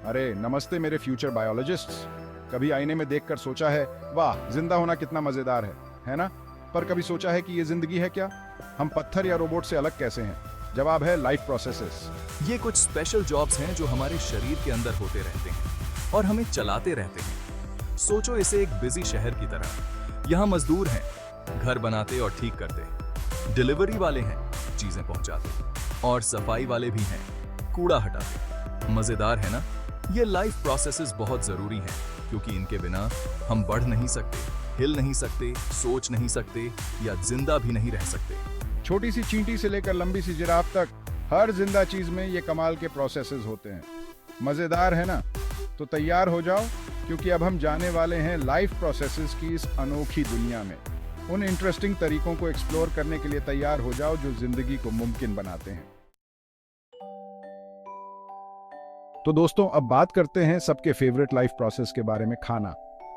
अरे नमस्ते मेरे फ्यूचर बायोलॉजिस्ट्स। कभी आईने में देखकर सोचा है, वाह जिंदा होना कितना मजेदार है ना? पर कभी सोचा है कि ये जिंदगी है क्या? हम पत्थर या रोबोट से अलग कैसे हैं? जवाब है लाइफ प्रोसेसेस। ये कुछ स्पेशल जॉब्स हैं जो हमारे शरीर के अंदर होते रहते हैं और हमें चलाते रहते हैं। सोचो इसे एक बिजी शहर की तरह। यहाँ मजदूर हैं, घर बनाते और ठीक करते, डिलीवरी वाले हैं, चीजें पहुंचाते, और सफाई वाले भी हैं, कूड़ा हटाते। मजेदार है ना? ये लाइफ प्रोसेसेस बहुत जरूरी हैं क्योंकि इनके बिना हम बढ़ नहीं सकते, हिल नहीं सकते, सोच नहीं सकते या जिंदा भी नहीं रह सकते। छोटी सी चींटी से लेकर लंबी सी जिराफ तक हर जिंदा चीज में ये कमाल के प्रोसेसेस होते हैं। मजेदार है ना? तो तैयार हो जाओ क्योंकि अब हम जाने वाले हैं लाइफ प्रोसेसेस की इस अनोखी दुनिया में। उन इंटरेस्टिंग तरीकों को एक्सप्लोर करने के लिए तैयार हो जाओ जो जिंदगी को मुमकिन बनाते हैं। तो दोस्तों अब बात करते हैं सबके फेवरेट लाइफ प्रोसेस के बारे में, खाना।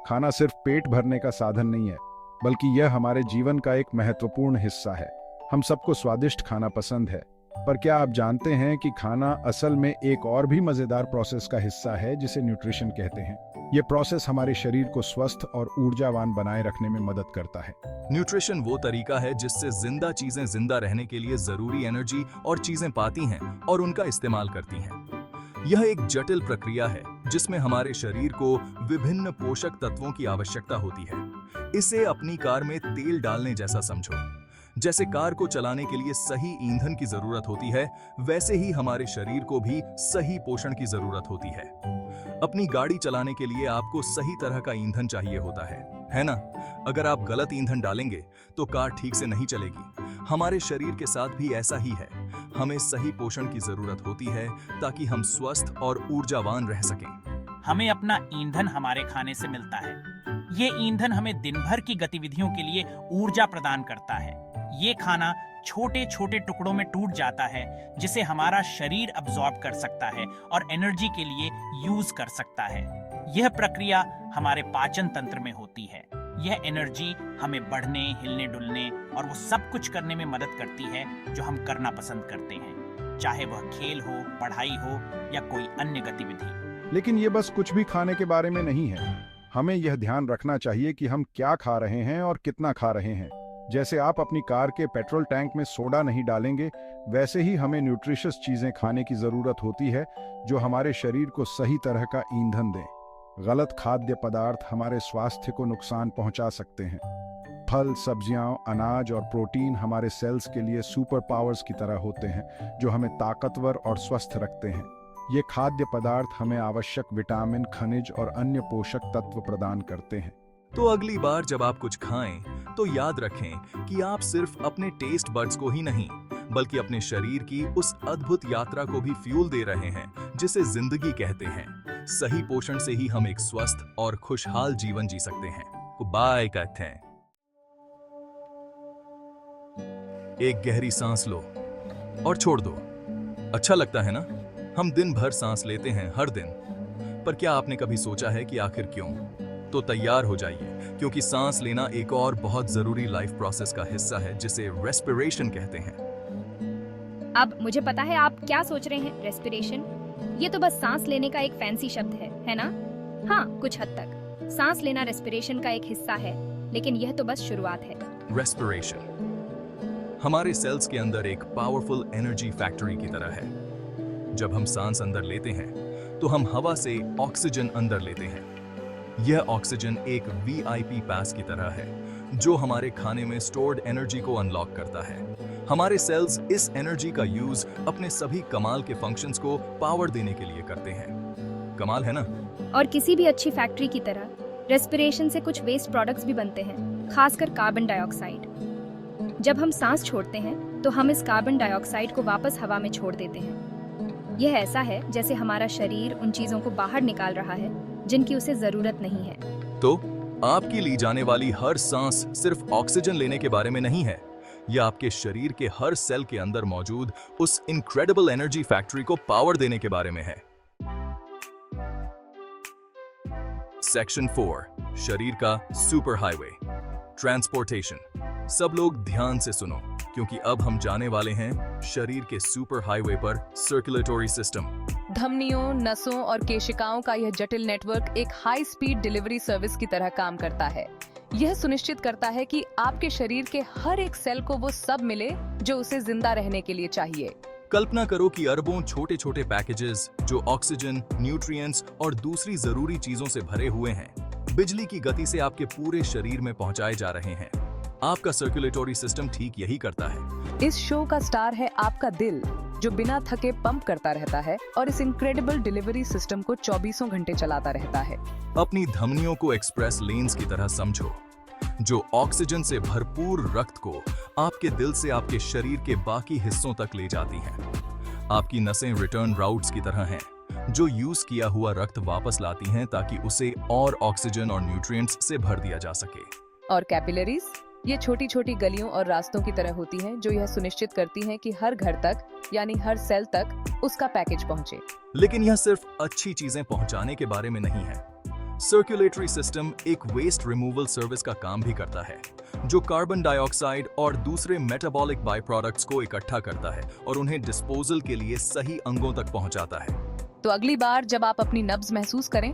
खाना सिर्फ पेट भरने का साधन नहीं है, बल्कि यह हमारे जीवन का एक महत्वपूर्ण हिस्सा है। हम सबको स्वादिष्ट खाना पसंद है, पर क्या आप जानते हैं कि खाना असल में एक और भी मजेदार प्रोसेस का हिस्सा है जिसे न्यूट्रिशन कहते हैं। ये प्रोसेस हमारे शरीर को स्वस्थ और ऊर्जावान बनाए रखने में मदद करता है। न्यूट्रिशन वो तरीका है जिससे जिंदा चीजें जिंदा रहने के लिए जरूरी एनर्जी और चीजें पाती हैं और उनका इस्तेमाल करती हैं। यह एक जटिल प्रक्रिया है जिसमें हमारे शरीर को विभिन्न पोषक तत्वों की आवश्यकता होती है। इसे अपनी कार में तेल डालने जैसा समझो। जैसे कार को चलाने के लिए सही ईंधन की जरूरत होती है, वैसे ही हमारे शरीर को भी सही पोषण की जरूरत होती है। अपनी गाड़ी चलाने के लिए आपको सही तरह का ईंधन चाहिए होता है ना? अगर आप गलत ईंधन डालेंगे तो कार ठीक से नहीं चलेगी। हमारे शरीर के साथ भी ऐसा ही है। हमें सही पोषण की जरूरत होती है ताकि हम स्वस्थ और ऊर्जावान रह सकें। हमें अपना ईंधन हमारे खाने से मिलता है। ये ईंधन हमें दिन भर की गतिविधियों के लिए ऊर्जा प्रदान करता है। ये खाना छोटे छोटे टुकड़ों में टूट जाता है जिसे हमारा शरीर अब्सॉर्ब कर सकता है और एनर्जी के लिए यूज कर सकता है। यह प्रक्रिया हमारे पाचन तंत्र में होती है। यह एनर्जी हमें बढ़ने, हिलने डुलने और वो सब कुछ करने में मदद करती है जो हम करना पसंद करते हैं, चाहे वह खेल हो, पढ़ाई हो या कोई अन्य गतिविधि। लेकिन ये बस कुछ भी खाने के बारे में नहीं है। हमें यह ध्यान रखना चाहिए कि हम क्या खा रहे हैं और कितना खा रहे हैं। जैसे आप अपनी कार के पेट्रोल टैंक में सोडा नहीं डालेंगे, वैसे ही हमें न्यूट्रिशियस चीजें खाने की जरूरत होती है जो हमारे शरीर को सही तरह का ईंधन दें। गलत खाद्य पदार्थ हमारे स्वास्थ्य को नुकसान पहुंचा सकते हैं। फल, सब्जियां, अनाज और प्रोटीन हमारे सेल्स के लिए सुपर पावर्स की तरह होते हैं जो हमें ताकतवर और स्वस्थ रखते हैं। ये खाद्य पदार्थ हमें आवश्यक विटामिन, खनिज और अन्य पोषक तत्व प्रदान करते हैं। तो अगली बार जब आप कुछ खाएं तो याद रखें कि आप सिर्फ अपने टेस्ट बड्स को ही नहीं बल्कि अपने शरीर की उस अद्भुत यात्रा को भी फ्यूल दे रहे हैं जिसे जिंदगी कहते हैं। सही पोषण से ही हम एक स्वस्थ और खुशहाल जीवन जी सकते हैं। बाय कहते हैं। एक गहरी सांस लो और छोड़ दो। अच्छा लगता है ना? हम दिन भर सांस लेते हैं हर दिन, पर क्या आपने कभी सोचा है कि आखिर क्यों? तो तैयार हो जाइए क्योंकि सांस लेना एक और बहुत जरूरी लाइफ प्रोसेस का हिस्सा है जिसे रेस्पिरेशन कहते हैं। अब मुझे पता है आप क्या सोच रहे हैं, रेस्पिरेशन? ये तो बस सांस लेने का एक फैंसी शब्द है ना? हाँ, कुछ हद तक सांस लेना रेस्पिरेशन का एक हिस्सा है, लेकिन यह तो बस शुरुआत है। रेस्पिरेशन हमारे सेल्स के अंदर एक पावरफुल एनर्जी फैक्ट्री की तरह है। जब हम सांस अंदर लेते हैं तो हम हवा से ऑक्सीजन अंदर लेते हैं। यह ऑक्सीजन एक वीआईपी पास की तरह है जो हमारे खाने में स्टोर्ड एनर्जी को अनलॉक करता है। हमारे सेल्स इस एनर्जी का यूज अपने सभी कमाल के फंक्शंस को पावर देने के लिए करते हैं। कमाल है ना? और किसी भी अच्छी फैक्ट्री की तरह रेस्पिरेशन से कुछ वेस्ट प्रोडक्ट्स भी बनते हैं, खासकर कार्बन डाइऑक्साइड। जब हम सांस छोड़ते हैं तो हम इस कार्बन डाइऑक्साइड को वापस हवा में छोड़ देते हैं। यह ऐसा है जैसे हमारा शरीर उन चीजों को बाहर निकाल रहा है जिनकी उसे जरूरत नहीं है। तो आपकी ली जाने वाली हर सांस सिर्फ ऑक्सीजन लेने के बारे में नहीं है, यह आपके शरीर के हर सेल के अंदर मौजूद उस इनक्रेडिबल एनर्जी फैक्ट्री को पावर देने के बारे में है। सेक्शन 4, शरीर का सुपर हाईवे, ट्रांसपोर्टेशन। सब लोग ध्यान से सुनो क्योंकि अब हम जाने वाले हैं शरीर के सुपर हाईवे पर सर्कुलेटरी सिस्टम। धमनियों, नसों और केशिकाओं का यह जटिल नेटवर्क एक हाई स्पीड डिलीवरी सर्विस की तरह काम करता है। यह सुनिश्चित करता है कि आपके शरीर के हर एक सेल को वो सब मिले जो उसे जिंदा रहने के लिए चाहिए। कल्पना करो कि अरबों छोटे छोटे पैकेजेस जो ऑक्सीजन, न्यूट्रिएंट्स और दूसरी जरूरी चीजों से भरे हुए हैं, बिजली की गति से आपके पूरे शरीर में पहुंचाए जा रहे हैं। आपका सर्कुलेटरी सिस्टम ठीक यही करता है। इस शो का स्टार है आपका दिल, जो बिना थके पंप करता रहता है और इस इनक्रेडिबल डिलीवरी सिस्टम को 24 घंटे चलाता रहता है। अपनी धमनियों को एक्सप्रेस लेन्स की तरह समझो, जो ऑक्सीजन से भरपूर रक्त को आपके दिल से आपके शरीर के बाकी हिस्सों तक ले जाती हैं। आपकी नसें रिटर्न राउट्स की तरह हैं, जो यूज किया हुआ रक्त वापस लाती हैं ताकि उसे और ऑक्सीजन और न्यूट्रिएंट्स से भर दिया जा सके। और कैपिलरीज, ये छोटी छोटी गलियों और रास्तों की तरह होती हैं, जो यह सुनिश्चित करती हैं कि हर घर तक, यानी हर सेल तक उसका पैकेज पहुंचे। लेकिन यह सिर्फ अच्छी चीजें पहुंचाने के बारे में नहीं है। सर्कुलेटरी सिस्टम एक वेस्ट रिमूवल सर्विस का काम भी करता है, जो कार्बन डाइऑक्साइड और दूसरे मेटाबॉलिक बाय प्रोडक्ट्स को इकट्ठा करता है और उन्हें डिस्पोजल के लिए सही अंगों तक पहुंचाता है। तो अगली बार जब आप अपनी नब्ज महसूस करें,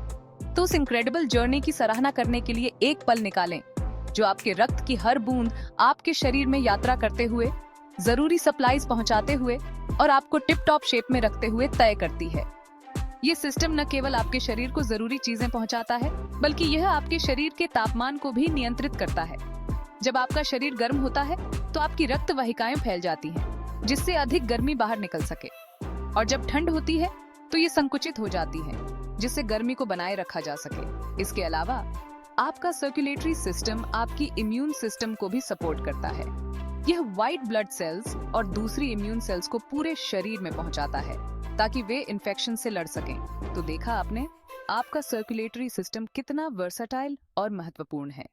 तो उस इनक्रेडिबल जर्नी की सराहना करने के लिए एक पल निकालें, जो आपके रक्त की हर बूंद आपके शरीर में यात्रा करते हुए, जरूरी सप्लाईज पहुंचाते हुए और आपको टिप टॉप शेप में रखते हुए तय करती है। ये सिस्टम न केवल आपके शरीर को जरूरी चीजें पहुंचाता है, बल्कि यह आपके शरीर के तापमान को भी नियंत्रित करता है। जब आपका शरीर गर्म होता है, तो आपकी रक्त वाहिकाएं फैल जाती हैं, जिससे अधिक गर्मी बाहर निकल सके, और जब ठंड होती है, तो ये संकुचित हो जाती हैं, जिससे गर्मी को बनाए रखा जा सके। इसके अलावा आपका सर्कुलेटरी सिस्टम आपकी इम्यून सिस्टम को भी सपोर्ट करता है। यह व्हाइट ब्लड सेल्स और दूसरी इम्यून सेल्स को पूरे शरीर में पहुंचाता है, ताकि वे इन्फेक्शन से लड़ सकें। तो देखा आपने, आपका सर्कुलेटरी सिस्टम कितना वर्सेटाइल और महत्वपूर्ण है।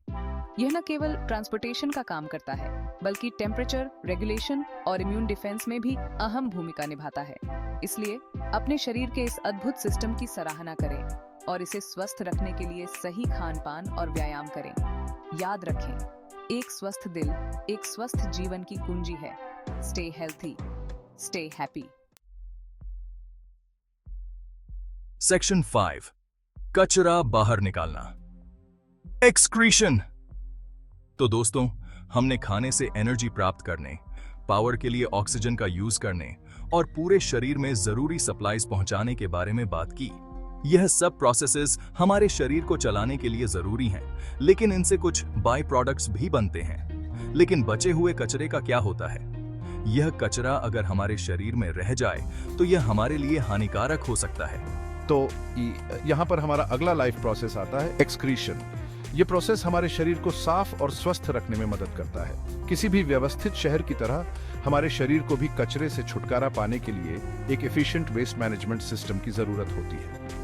यह न केवल ट्रांसपोर्टेशन का काम करता है, बल्कि टेम्परेचर रेगुलेशन और इम्यून डिफेंस में भी अहम भूमिका निभाता है। इसलिए अपने शरीर के इस अद्भुत सिस्टम की सराहना करें और इसे स्वस्थ रखने के लिए सही खान पान और व्यायाम करें। याद रखें, एक स्वस्थ दिल एक स्वस्थ जीवन की कुंजी है। Stay healthy, stay happy. Section 5, कचरा बाहर निकालना, एक्सक्रीशन। तो दोस्तों, हमने खाने से एनर्जी प्राप्त करने, पावर के लिए ऑक्सीजन का यूज करने और पूरे शरीर में जरूरी सप्लाईज पहुंचाने के बारे में बात की। यह सब प्रोसेसेस हमारे शरीर को चलाने के लिए जरूरी हैं, लेकिन इनसे कुछ बाय प्रोडक्ट्स भी बनते हैं। लेकिन बचे हुए कचरे का क्या होता है? यह कचरा अगर हमारे शरीर में रह जाए तो यह हमारे लिए हानिकारक हो सकता है। तो यहाँ पर हमारा अगला लाइफ प्रोसेस आता है, एक्सक्रीशन। ये प्रोसेस हमारे शरीर को साफ और स्वस्थ रखने में मदद करता है। किसी भी व्यवस्थित शहर की तरह हमारे शरीर को भी कचरे से छुटकारा पाने के लिए एक एफिशिएंट वेस्ट मैनेजमेंट सिस्टम की जरूरत होती है।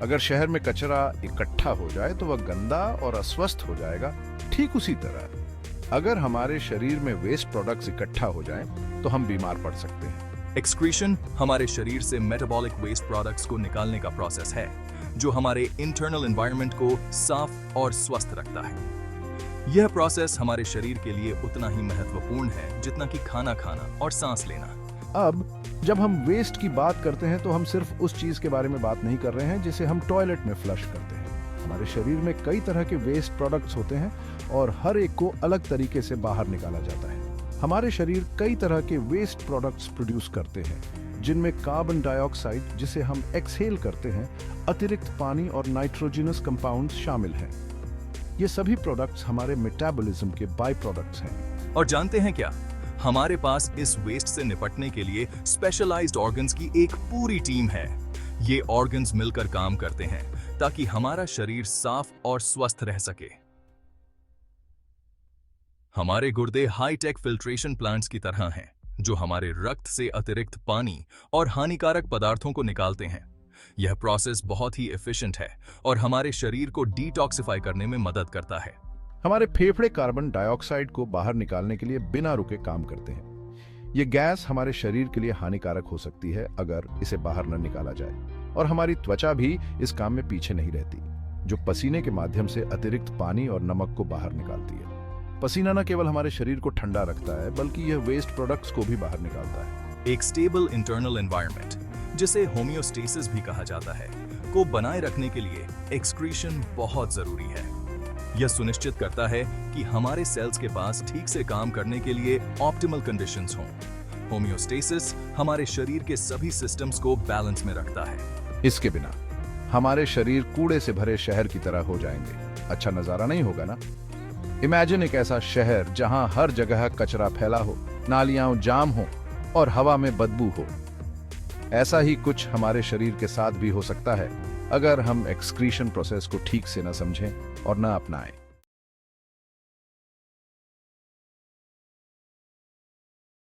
अगर शहर में कचरा इकट्ठा हो जाए तो वह गंदा और अस्वस्थ हो जाएगा। ठीक उसी तरह अगर हमारे शरीर में वेस्ट प्रोडक्ट्स इकट्ठा हो जाएं, तो हम बीमार पड़ सकते हैं। एक्सक्रीशन हमारे शरीर से मेटाबॉलिक वेस्ट प्रोडक्ट्स को निकालने का प्रोसेस है, जो हमारे इंटरनल एनवायरनमेंट को साफ और स्वस्थ रखता है। यह प्रोसेस हमारे शरीर के लिए उतना ही महत्वपूर्ण है जितना कि खाना खाना और सांस लेना। अब जब हम वेस्ट की बात करते हैं, तो हम सिर्फ उस चीज के बारे में बात नहीं कर रहे हैं जिसे हम टॉयलेट में फ्लश करते हैं। हमारे शरीर में कई तरह के वेस्ट प्रोडक्ट्स होते हैं और हर एक को अलग तरीके से बाहर निकाला जाता है। हमारे शरीर कई तरह के वेस्ट प्रोडक्ट्स प्रोड्यूस करते हैं, जिनमें कार्बन डाइऑक्साइड, जिसे हम एक्सहेल करते हैं, अतिरिक्त पानी और नाइट्रोजनस कंपाउंड्स शामिल हैं। ये सभी प्रोडक्ट्स हमारे मेटाबॉलिज्म के बाय प्रोडक्ट्स हैं। और जानते हैं क्या, हमारे पास इस वेस्ट से निपटने के लिए स्पेशलाइज्ड ऑर्गन्स की एक पूरी टीम है। ये ऑर्गन्स मिलकर काम करते हैं ताकि हमारा शरीर साफ और स्वस्थ रह सके। हमारे गुर्दे हाईटेक फिल्ट्रेशन प्लांट्स की तरह हैं, जो हमारे रक्त से अतिरिक्त पानी और हानिकारक पदार्थों को निकालते हैं। यह प्रोसेस बहुत ही एफिशिएंट है और हमारे शरीर को डिटॉक्सिफाई करने में मदद करता है। हमारे फेफड़े कार्बन डाइऑक्साइड को बाहर निकालने के लिए बिना रुके काम करते हैं। ये गैस हमारे शरीर के लिए हानिकारक हो सकती है अगर इसे बाहर न निकाला जाए, और हमारी त्वचा भी इस काम में पीछे नहीं रहती, जो पसीने के माध्यम से अतिरिक्त पानी और नमक को बाहर निकालती है। पसीना न केवल हमारे शरीर को ठंडा रखता है बल्कि यह वेस्ट प्रोडक्ट्स को भी बाहर निकालता है। एक स्टेबल इंटरनल एनवायरनमेंट, जिसे होम्योस्टेसिस भी कहा जाता है, को बनाए रखने के लिए एक्सक्रीशन बहुत जरूरी है। यह सुनिश्चित करता है कि हमारे सेल्स के पास ठीक से काम करने के लिए ऑप्टिमल कंडीशंस हों। होम्योस्टेसिस हमारे शरीर के सभी सिस्टम्स को बैलेंस में रखता है। इसके बिना हमारे शरीर कूड़े से भरे शहर की तरह हो जाएंगे। अच्छा नजारा नहीं होगा ना? इमेजिन एक ऐसा शहर जहां हर जगह कचरा फैला हो, नालियां जाम हो और हवा में बदबू हो। ऐसा ही कुछ हमारे शरीर के साथ भी हो सकता है अगर हम एक्सक्रीशन प्रोसेस को ठीक से न समझें और न अपनाएं।